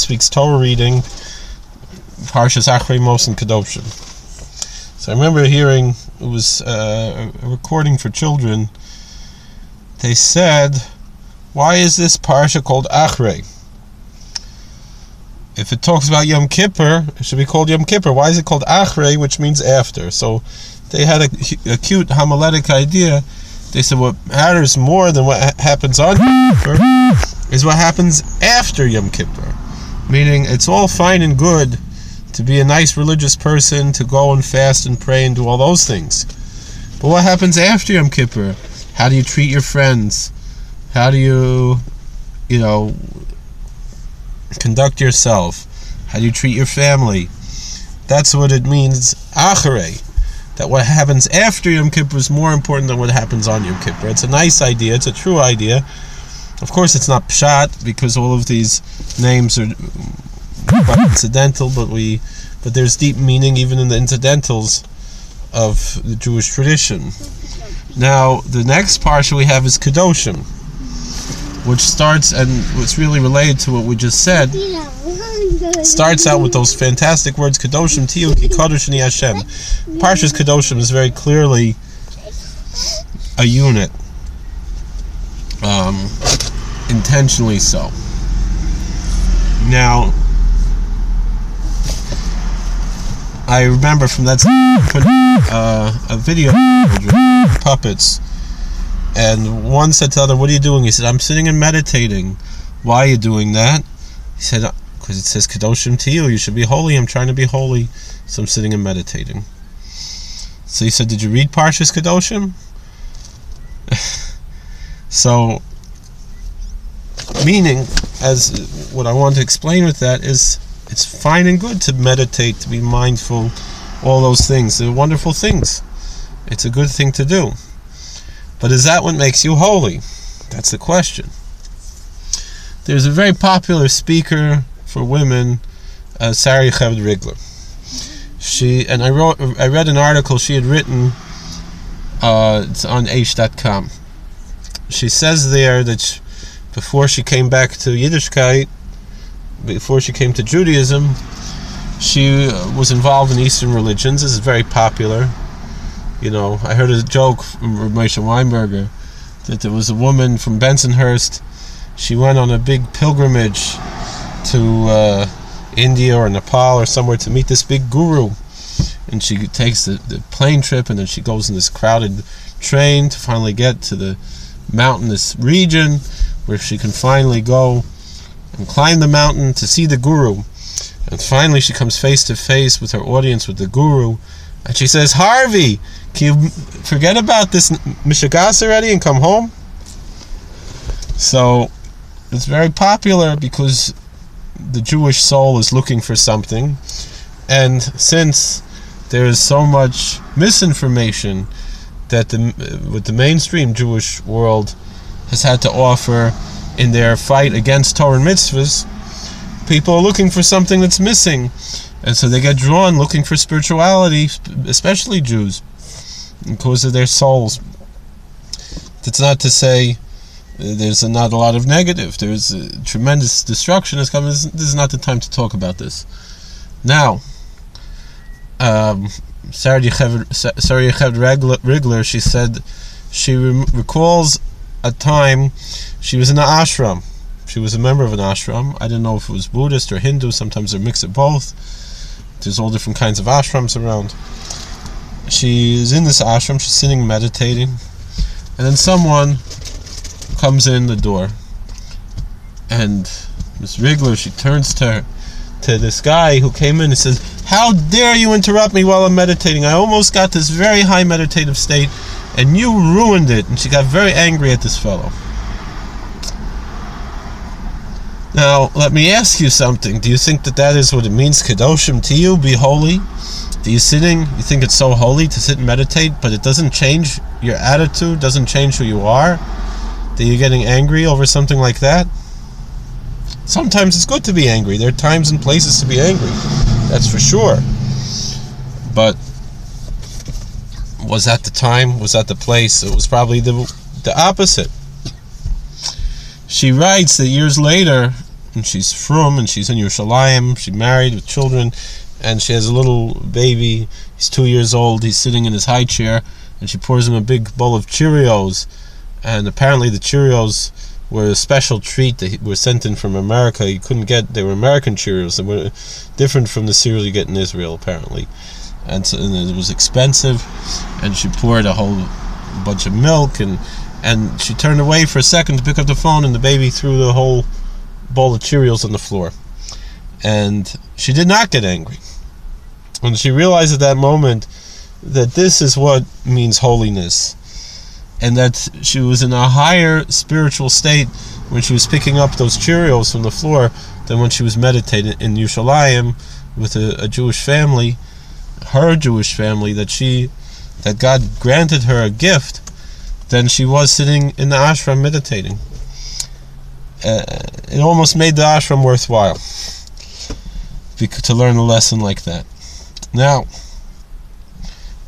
next week's Torah reading, Parshas Acharei-Kedoshim. So I remember hearing, it was a recording for children. They said, why is this parsha called Acharei? If it talks about Yom Kippur, it should be called Yom Kippur. Why is it called Acharei, which means after? So they had a cute homiletic idea. They said what matters more than what happens on Yom Kippur is what happens after Yom Kippur. Meaning, it's all fine and good to be a nice religious person, to go and fast and pray and do all those things. But what happens after Yom Kippur? How do you treat your friends? How do you conduct yourself? How do you treat your family? That's what it means, Acharei. That what happens after Yom Kippur is more important than what happens on Yom Kippur. It's a nice idea, it's a true idea. Of course it's not pshat, because all of these names are quite incidental, but there's deep meaning even in the incidentals of the Jewish tradition. Now, the next parsha we have is Kedoshim, which starts, and what's really related to what we just said, starts out with those fantastic words, Kedoshim Tiyu Ki Kodesh Ani Hashem. Parshas Kedoshim is very clearly a unit, intentionally so. Now, I remember from that a video of puppets, and one said to the other, what are you doing? He said, I'm sitting and meditating. Why are you doing that? He said, because it says Kedoshim Tiyu, you should be holy. I'm trying to be holy, so I'm sitting and meditating. So he said, did you read Parshas Kedoshim? So, meaning, as what I want to explain with that is, it's fine and good to meditate, to be mindful, all those things. They're wonderful things. It's a good thing to do. But is that what makes you holy? That's the question. There's a very popular speaker for women, Acharei-Kedoshim. I read an article she had written, it's on H.com. She says there that before she came back to Yiddishkeit, before she came to Judaism, she was involved in Eastern religions. This is very popular. I heard a joke from Moshe Weinberger that there was a woman from Bensonhurst. She went on a big pilgrimage to India or Nepal or somewhere to meet this big guru. And she takes the plane trip, and then she goes in this crowded train to finally get to the mountainous region where she can finally go and climb the mountain to see the guru. And finally she comes face to face with her audience, with the guru, and she says, Harvey, can you forget about this Mishagas already and come home? So it's very popular because the Jewish soul is looking for something, and since there is so much misinformation that the mainstream Jewish world has had to offer in their fight against Torah and mitzvahs, people are looking for something that's missing, and so they get drawn looking for spirituality, especially Jews, because of their souls. That's not to say there's not a lot of negative. There's tremendous destruction is coming. This is not the time to talk about this. Now, Acharei-Kedoshim, she said she recalls a time she was in an ashram. She was a member of an ashram. I didn't know if it was Buddhist or Hindu. Sometimes they're a mix of both. There's all different kinds of ashrams around. She is in this ashram. She's sitting meditating, and then someone comes in the door, and Miss Rigler, she turns to this guy who came in and says, how dare you interrupt me while I'm meditating? I almost got this very high meditative state, and you ruined it. And she got very angry at this fellow. Now, let me ask you something. Do you think that is what it means, Kedoshim Tiyu, be holy? You think it's so holy to sit and meditate, but it doesn't change your attitude, doesn't change who you are? That you're getting angry over something like that? Sometimes it's good to be angry. There are times and places to be angry. That's for sure. But was that the time? Was that the place? It was probably the opposite. She writes that years later, and she's frum, and she's in Yerushalayim. She's married with children, and she has a little baby. He's 2 years old. He's sitting in his high chair, and she pours him a big bowl of Cheerios. And apparently the Cheerios were a special treat that were sent in from America. You couldn't get, they were American Cheerios. They were different from the cereal you get in Israel, apparently. And it was expensive, and she poured a whole bunch of milk, and she turned away for a second to pick up the phone, and the baby threw the whole bowl of Cheerios on the floor. And she did not get angry. And she realized at that moment that this is what means holiness, and that she was in a higher spiritual state when she was picking up those Cheerios from the floor than when she was meditating in Yerushalayim with a Jewish family, her Jewish family, that God granted her a gift, than she was sitting in the ashram meditating. It almost made the ashram worthwhile to learn a lesson like that. Now,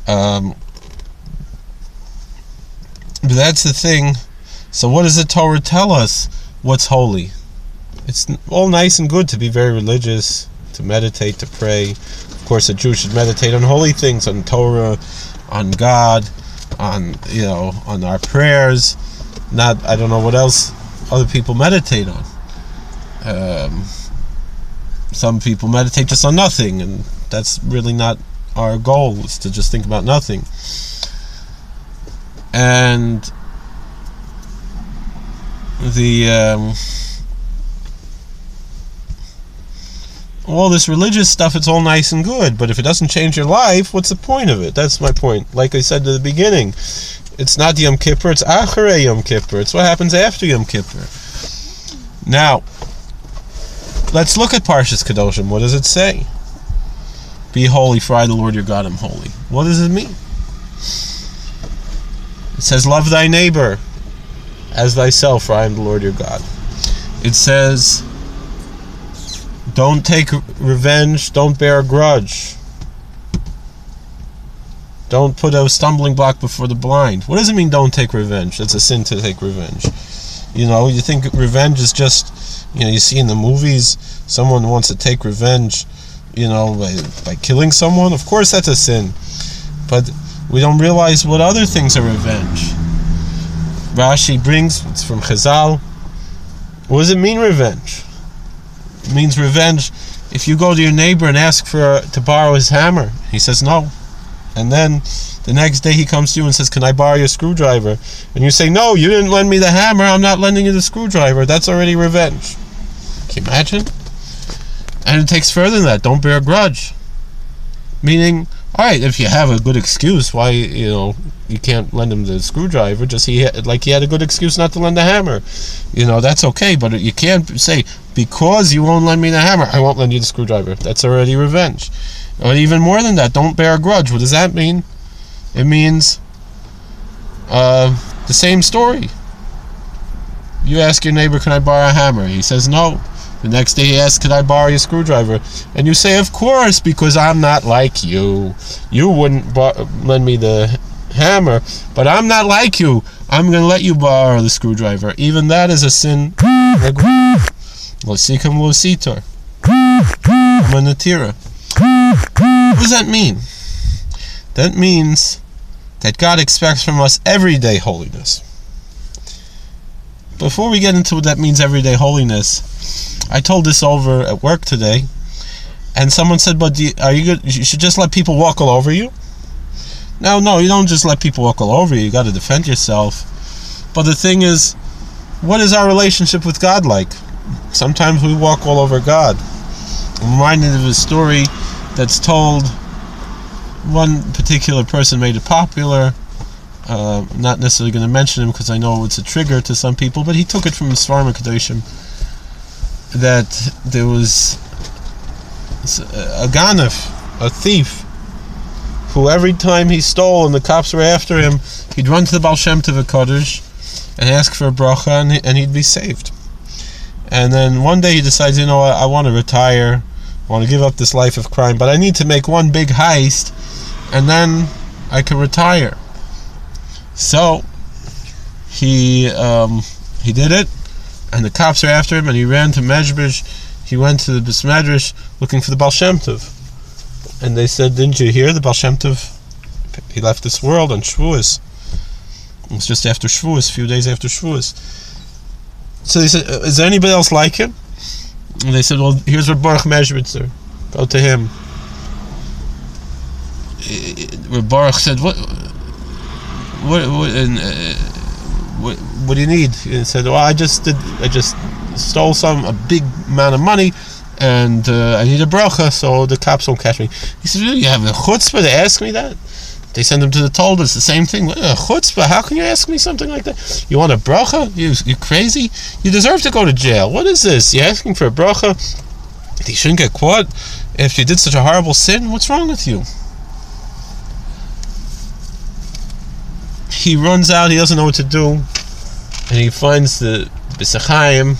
but that's the thing. So what does the Torah tell us what's holy? It's all nice and good to be very religious, to meditate, to pray. Of course, a Jew should meditate on holy things, on Torah, on God, on our prayers. Not, I don't know what else other people meditate on. Some people meditate just on nothing, and that's really not our goal, is to just think about nothing. And all this religious stuff, it's all nice and good, but if it doesn't change your life, what's the point of it? That's my point. Like I said at the beginning, it's not Yom Kippur, it's Acharei Yom Kippur. It's what happens after Yom Kippur. Now, let's look at Parshas Kedoshim. What does it say? Be holy, for I, the Lord your God, am holy. What does it mean? It says, love thy neighbor as thyself, for I am the Lord your God. It says, don't take revenge, don't bear a grudge. Don't put a stumbling block before the blind. What does it mean, don't take revenge? It's a sin to take revenge. You think revenge is just, you see in the movies, someone wants to take revenge, by killing someone. Of course that's a sin. But we don't realize what other things are revenge. Rashi brings, it's from Chazal. What does it mean, revenge? It means revenge if you go to your neighbor and ask to borrow his hammer. He says no. And then the next day he comes to you and says, can I borrow your screwdriver? And you say, no, you didn't lend me the hammer, I'm not lending you the screwdriver. That's already revenge. Can you imagine? And it takes further than that. Don't bear a grudge. Meaning, alright, if you have a good excuse why, you can't lend him the screwdriver, he had a good excuse not to lend the hammer. That's okay, but you can't say, because you won't lend me the hammer, I won't lend you the screwdriver. That's already revenge. Or even more than that, don't bear a grudge. What does that mean? It means the same story. You ask your neighbor, can I borrow a hammer? He says no. The next day he asks, can I borrow your screwdriver? And you say, of course, because I'm not like you. You wouldn't lend me the hammer, but I'm not like you. I'm going to let you borrow the screwdriver. Even that is a sin. Losikam lositor. Manatira. What does that mean? That means that God expects from us everyday holiness. Before we get into what that means, everyday holiness, I told this over at work today, and someone said, but are you good? You should just let people walk all over you? No, you don't just let people walk all over you. You got to defend yourself. But the thing is, what is our relationship with God like? Sometimes we walk all over God. I'm reminded of a story that's told. One particular person made it popular. Not necessarily going to mention him because I know it's a trigger to some people, but he took it from the Acharei-Kedoshim that there was a ganef, a thief, who every time he stole and the cops were after him, he'd run to the Baal Shem Tov Kodesh and ask for a bracha, and he'd be saved. And then one day he decides, I want to retire, I want to give up this life of crime, but I need to make one big heist, and then I can retire. So he did it, and the cops are after him, and he ran to Mezhbish. He went to the Bais Medrash looking for the Baal Shem Tov. And they said, didn't you hear the Baal Shem Tov? He left this world on Shavuos. It was just after Shavuos, a few days after Shavuos. So they said, is there anybody else like him? And they said, well, here's Reb Baruch Mezhbitzer. Go to him. Reb Baruch said, what do you need? He said, well, I just stole a big amount of money, and I need a bracha, so the cops won't catch me. He said, really, you have a chutzpah to ask me that? They send him to the told. It's the same thing. Chutzpah, how can you ask me something like that? You want a bracha? You crazy? You deserve to go to jail. What is this? You're asking for a bracha? You shouldn't get caught if you did such a horrible sin. What's wrong with you? He runs out. He doesn't know what to do, and he finds the B'Sachayim,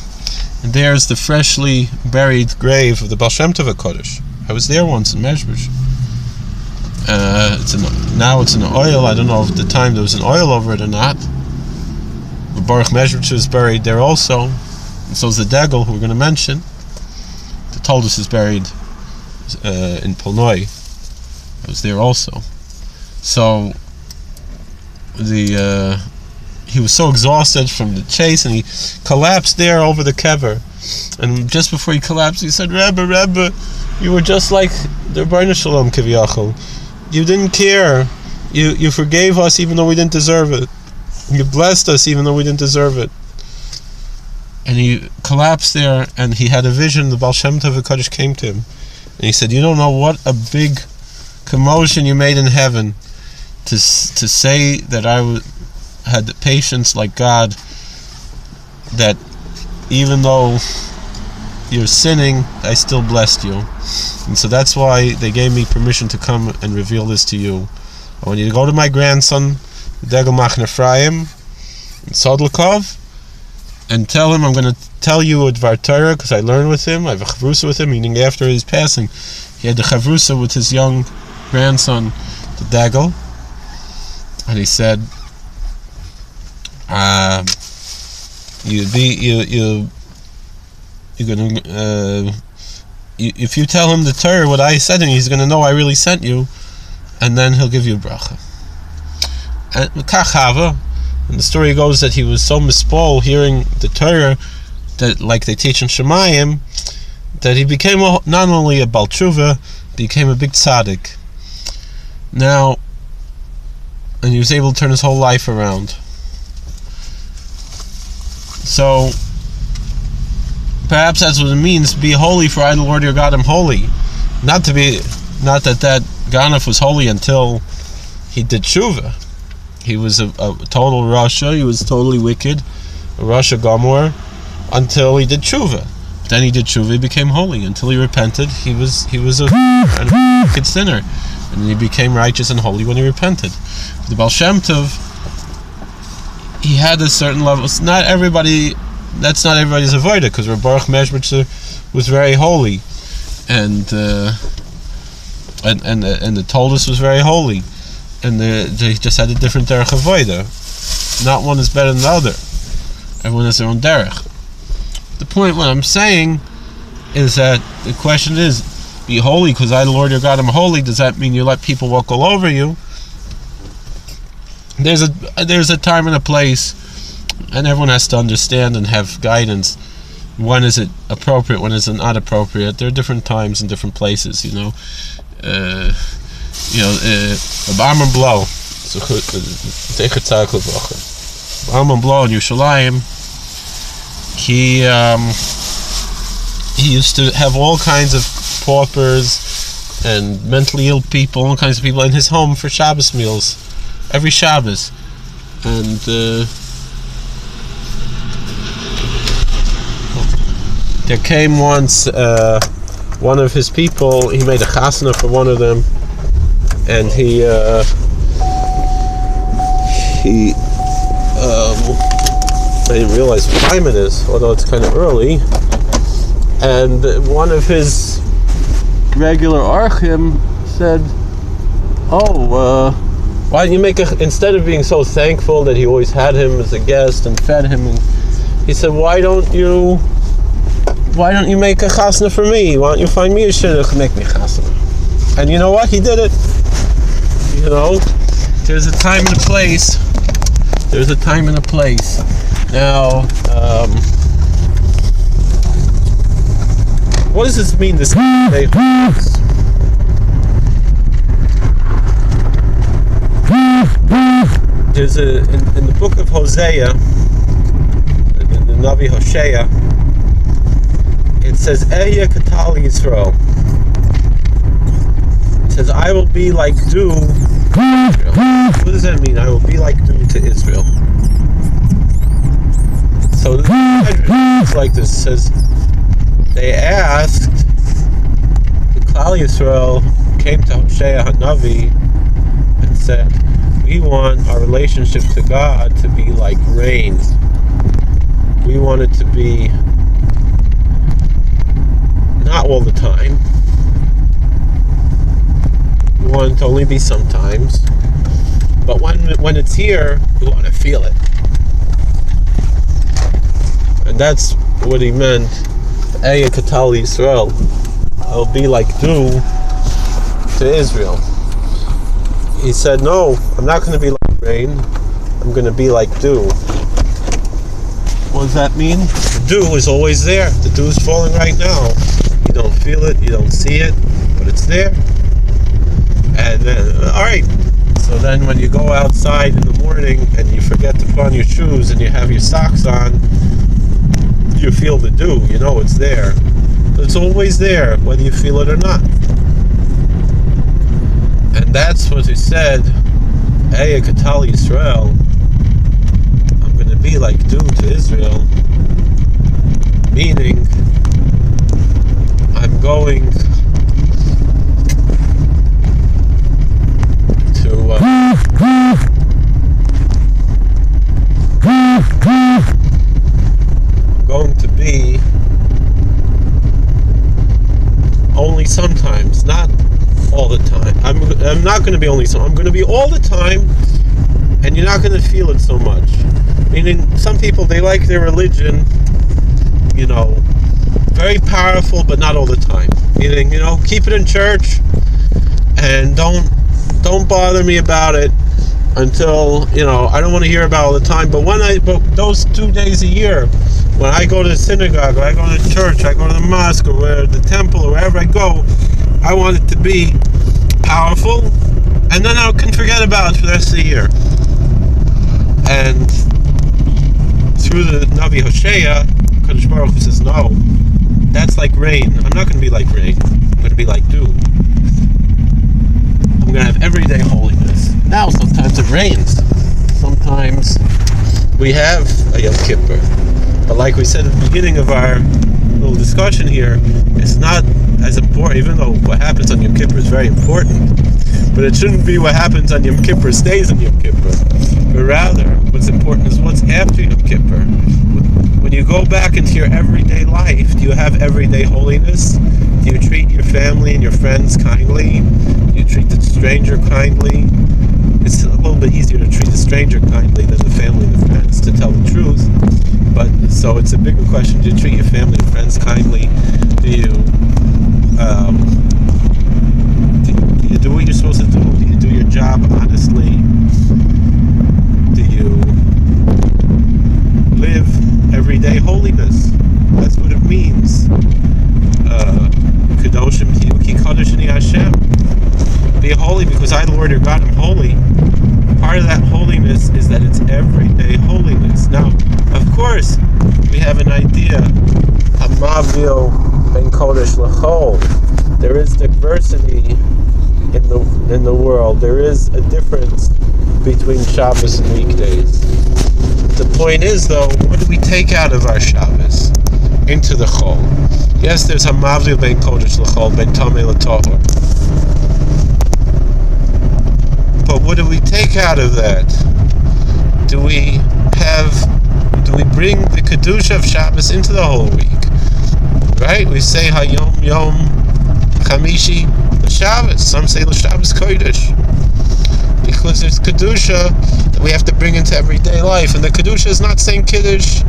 and there's the freshly buried grave of the Baal Shem Tov HaKodesh. I was there once in Mezhbish. Now it's in oil. I don't know if at the time there was an oil over it or not. But Baruch Mezhbish is buried there also, and so is the Degel, who we're going to mention. The Toldus is buried in Polnoi. I was there also. So he was so exhausted from the chase, and he collapsed there over the kever. And just before he collapsed, he said, Rebbe, you were just like the Rebbeinu Shalom Kiviyachol. You didn't care. You forgave us even though we didn't deserve it. You blessed us even though we didn't deserve it. And he collapsed there, and he had a vision. The Baal Shem Tov HaKadosh came to him, and he said, you don't know what a big commotion you made in heaven to say that I had the patience like God, that even though you're sinning, I still blessed you. And so that's why they gave me permission to come and reveal this to you. I want you to go to my grandson, Degel Machne Ephraim, in Sodlikov, and tell him I'm going to tell you a Dvar Torah, because I learned with him. I have a chavrusa with him, meaning after his passing, he had the chavrusa with his young grandson, the Degel, and he said, if you tell him the Torah, what I said, and he's going to know I really sent you, and then he'll give you a bracha. And the story goes that he was so mispol hearing the Torah, that like they teach in Shemayim, that he became not only a Bal Tshuva, became a big tzaddik. Now, and he was able to turn his whole life around. So perhaps that's what it means, be holy, for I, the Lord your God, am holy. Not that Ganef was holy until he did tshuva. He was a total Rasha. He was totally wicked, a Rasha Gomor, until he did tshuva. But then he did tshuva, he became holy. Until he repented, he was a wicked sinner, and then he became righteous and holy when he repented. The Baal Shem Tov, he had a certain level. It's not everybody. That's not everybody's avodah, because Reb Baruch Mezhbitzer was very holy, and the Toldus was very holy, and they just had a different derech avodah. Not one is better than the other. Everyone has their own derech. The point, what I'm saying, is that the question is, be holy, because I, the Lord your God, am holy. Does that mean you let people walk all over you? There's a time and a place, and everyone has to understand and have guidance. When is it appropriate? When is it not appropriate? There are different times and different places. Amon Blau, Amon Blau in Yerushalayim, he used to have all kinds of paupers and mentally ill people, all kinds of people in his home for Shabbos meals, every Shabbos. And there came once one of his people. He made a chasna for one of them, and I didn't realize what time it is, although it's kind of early. And one of his regular archim said, why didn't you instead of being so thankful that he always had him as a guest and fed him, and He said, why don't you make a chasna for me? Why don't you find me a shidduch and make me chasna? And you know what? He did it. You know, there's a time and a place. There's a time and a place. Now, what does this mean, this day? There's in the book of Hosea, in the Navi Hosea, it says, Ehyeh Katal Yisrael. It says, I will be like dew to Israel. What does that mean? I will be like dew to Israel. So it's like this. It says, they asked, the Klal Yisrael came to Hosea Hanavi and said, we want our relationship to God to be like rain. We want it to be not all the time. We want it to only be sometimes. But when it's here, we want to feel it. And that's what he meant. Ehyeh Katal Yisrael. I'll be like dew to Israel. He said, no, I'm not going to be like rain. I'm going to be like dew. What does that mean? The dew is always there. The dew is falling right now. You don't feel it, you don't see it, but it's there. And then, alright, so then when you go outside in the morning and you forget to put on your shoes and you have your socks on, you feel the dew, you know it's there. It's always there, whether you feel it or not. And that's what he said, Ehyeh Katal Yisrael, I'm going to be like dew to Israel, meaning I'm going to be only sometimes, not all the time. I'm not going to be only sometimes. I'm going to be all the time, and you're not going to feel it so much. Meaning, some people, they like their religion, you know, very powerful, but not all the time. Meaning, you know, keep it in church, and don't bother me about it until, you know, I don't want to hear about it all the time. But those 2 days a year, when I go to the synagogue, or I go to the church, I go to the mosque, or the temple, or wherever I go, I want it to be powerful, and then I can forget about it for the rest of the year. And through the Navi Hosea, Kadosh Baruch Hu says, no, that's like rain. I'm not going to be like rain. I'm going to be like dew. I'm going to have everyday holiness. Now, sometimes it rains. Sometimes we have a Yom Kippur. But like we said at the beginning of our little discussion here, it's not as important, even though what happens on Yom Kippur is very important. But it shouldn't be what happens on Yom Kippur stays on Yom Kippur. But rather, what's important is what's after Yom Kippur. When you go back into your everyday life, do you have everyday holiness? Do you treat your family and your friends kindly? Do you treat the stranger kindly? It's a little bit easier to treat the stranger kindly than the family and the friends, to tell the truth. But so it's a bigger question: do you treat your family and friends kindly? Do you do what you're supposed to do? Do you do your job honestly? Do you live everyday holiness? That's what it means. Kedoshim tiyu ki kadosh ani Hashem. Be holy because I, the Lord your God, am holy. Part of that holiness is that it's everyday holiness. Now, of course, we have an idea. Hamavil ben kodesh l'chol. There is diversity in the world. There is a difference between Shabbos and weekdays. The point is, though, what do we take out of our Shabbos into the chol? Yes, there's Hamavil ben kodesh l'chol, ben tamei l'tohor. But what do we take out of that? Do we bring the Kedusha of Shabbos into the whole week? Right? We say Hayom Yom Chamishi Shabbos. Some say Shabbos Kodesh. Because there's Kedusha that we have to bring into everyday life. And the Kedusha is not saying Kiddush.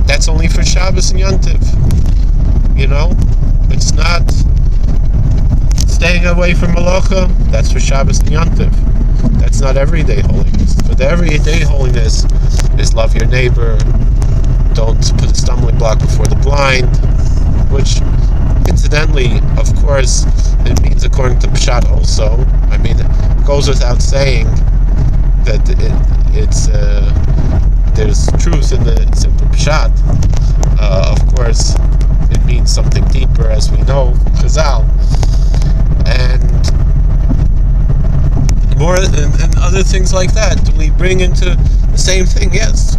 That's only for Shabbos and Yontif. It's not staying away from Malacha. That's for Shabbos and Yontif. That's not everyday holiness. But the everyday holiness is love your neighbor, don't put a stumbling block before the blind, which, incidentally, of course, it means according to Pshat also. I mean, it goes without saying that there's truth in the simple Pshat. Of course, it means something deeper, as we know, Chazal. And more and other things like that. Do we bring into the same thing? Yes.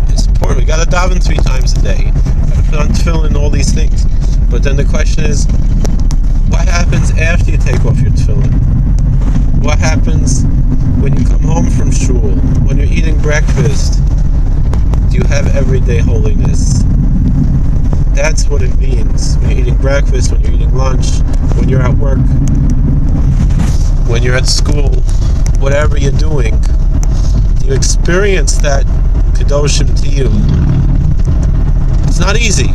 It's important. We got to daven 3 times a day. Got to put on tefillin and all these things. But then the question is, what happens after you take off your tefillin? What happens when you come home from shul? When you're eating breakfast? Do you have everyday holiness? That's what it means. When you're eating breakfast, when you're eating lunch, when you're at work, when you're at school, whatever you're doing, do you experience that Kedoshim to you? It's not easy.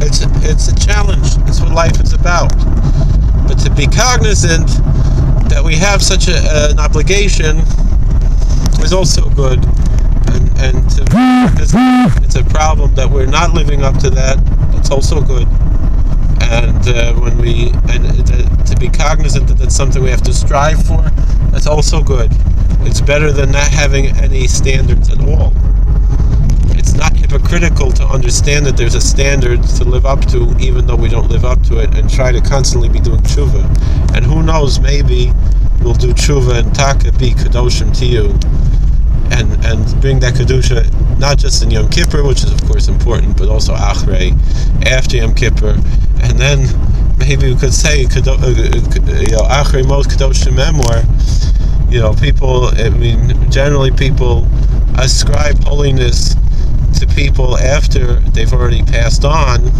It's a challenge. It's what life is about. But to be cognizant that we have such an obligation is also good. And it's a problem that we're not living up to that. It's also good. And to be cognizant that that's something we have to strive for, that's also good. It's better than not having any standards at all. It's not hypocritical to understand that there's a standard to live up to, even though we don't live up to it, and try to constantly be doing tshuva. And who knows, maybe we'll do tshuva and taka be kadoshim to you, and bring that kedusha not just in Yom Kippur, which is of course important, but also Acharei, after Yom Kippur, and then maybe we could say Acharei Mot Kedoshim Memor. People. Generally people ascribe holiness to people after they've already passed on.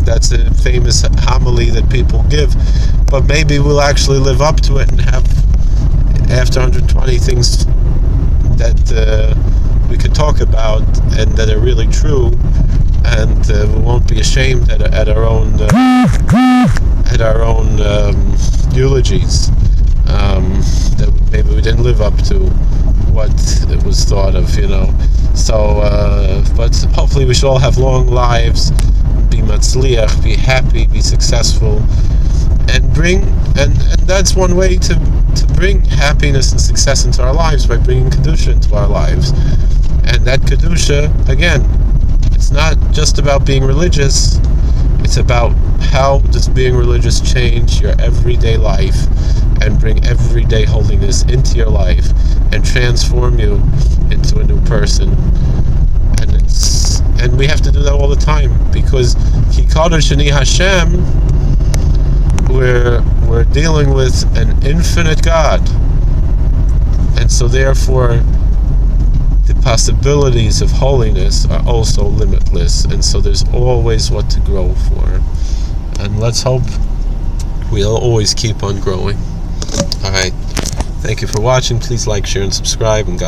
That's a famous homily that people give. But maybe we'll actually live up to it and have, after 120 things that we could talk about and that are really true, and we won't be ashamed at our own eulogies that maybe we didn't live up to what it was thought of, So, but hopefully we should all have long lives, be matzliach, be happy, be successful, and that's one way to bring happiness and success into our lives, by bringing kedusha into our lives. And that kedusha, again, it's not just about being religious. It's about how does being religious change your everyday life and bring everyday holiness into your life and transform you into a new person. And we have to do that all the time, because Kikadar Shani Hashem, we're dealing with an infinite God, and so therefore the possibilities of holiness are also limitless, and so there's always what to grow for, and let's hope we'll always keep on growing. Alright, thank you for watching. Please like, share, and subscribe, and God